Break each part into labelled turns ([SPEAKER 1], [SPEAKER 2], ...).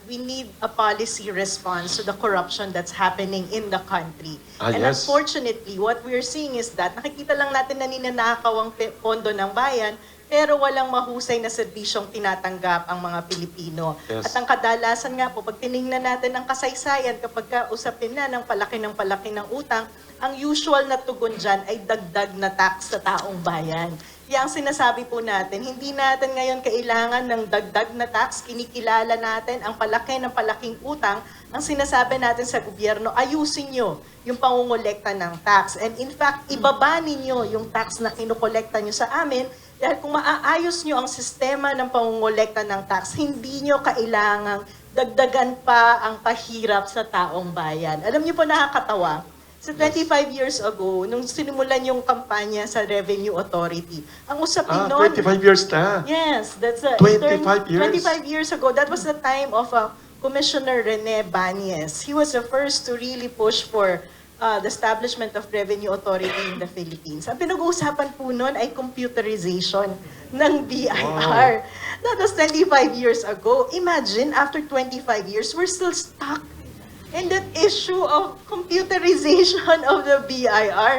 [SPEAKER 1] we need a policy response to the corruption that's happening in the country. And
[SPEAKER 2] Yes.
[SPEAKER 1] unfortunately, what we're seeing is that nakikita lang natin na ninanakaw ang pondo ng bayan, pero walang mahusay na serbisyong tinatanggap ang mga Pilipino.
[SPEAKER 2] Yes.
[SPEAKER 1] At ang kadalasan nga po, pag tinignan natin ang kasaysayan, kapag usapin na ng palaki ng utang, ang usual na tugon dyan ay dagdag na tax sa taong bayan. Kaya ang sinasabi po natin, hindi natin ngayon kailangan ng dagdag na tax, kinikilala natin ang palaki ng palaking utang, ang sinasabi natin sa gobyerno, ayusin nyo yung pangungolekta ng tax. And in fact, ibaba ninyo yung tax na kinukolekta nyo sa amin, dahil kung maaayos nyo ang sistema ng pangungolekta ng tax, hindi nyo kailangang dagdagan pa ang pahirap sa taong bayan. Alam nyo po, nakakatawa. So 25 years ago, nung sinimulan yung kampanya sa Revenue Authority, ang usapin noon...
[SPEAKER 2] 25 years na.
[SPEAKER 1] Yes, that's a
[SPEAKER 2] 25 years?
[SPEAKER 1] 25 years ago. That was the time of Commissioner Rene Banyes. He was the first to really push for the establishment of Revenue Authority in the Philippines. Ang pinag-uusapan po noon ay computerization ng BIR.
[SPEAKER 2] Wow.
[SPEAKER 1] That was 25 years ago. Imagine, after 25 years, we're still stuck in that issue of computerization of the BIR.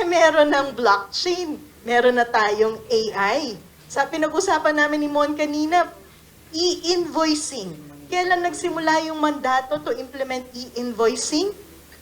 [SPEAKER 1] Meron ng blockchain, meron na tayong AI. Sa pinag-usapan namin ni Mon kanina, e-invoicing. Kailan nagsimula yung mandato to implement e-invoicing?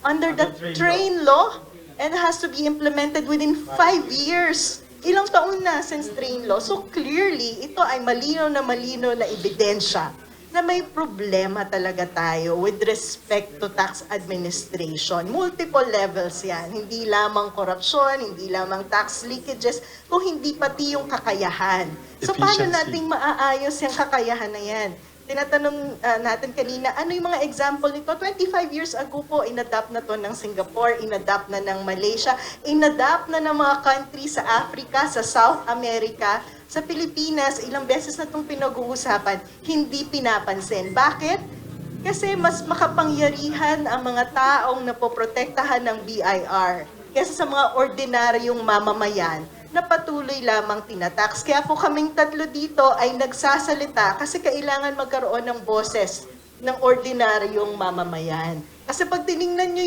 [SPEAKER 1] Under the train law, and has to be implemented within 5 years. Ilang taon na since train law. So clearly, ito ay malinaw na ebidensya na may problema talaga tayo with respect to tax administration. Multiple levels yan. Hindi lamang korupsyon, hindi lamang tax leakages, kung hindi pati yung kakayahan. So paano
[SPEAKER 2] Efficiency.
[SPEAKER 1] nating maaayos yung kakayahan na yan? Tinatanong natin kanina, ano yung mga example nito? 25 years ago po, inadapt na to ng Singapore, inadapt na ng Malaysia, inadapt na ng mga country sa Africa, sa South America, sa Pilipinas, ilang beses na itong pinag-uusapan, hindi pinapansin. Bakit? Kasi mas makapangyarihan ang mga taong napoprotektahan ng BIR kaysa sa mga ordinaryong mamamayan na patuloy lamang tinatax. Kaya po kaming tatlo dito ay nagsasalita kasi kailangan magkaroon ng boses ng ordinaryong mamamayan. Kasi pag tinignan nyo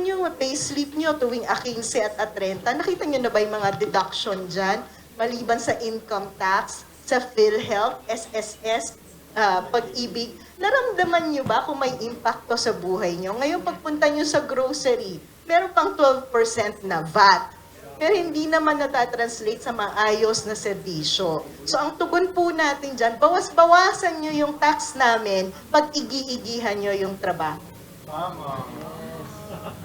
[SPEAKER 1] yung payslip nyo tuwing 15 at 30, nakita nyo na ba yung mga deduction dyan? Maliban sa income tax, sa PhilHealth, SSS, Pag-ibig, naramdaman nyo ba kung may impacto sa buhay nyo? Ngayon pagpunta nyo sa grocery, meron pang 12% na VAT. Pero hindi naman natatranslate sa maayos na serbisyo. So ang tugon po natin dyan, bawas-bawasan nyo yung tax namin pag igi-igihan nyo yung trabaho.
[SPEAKER 3] Tama.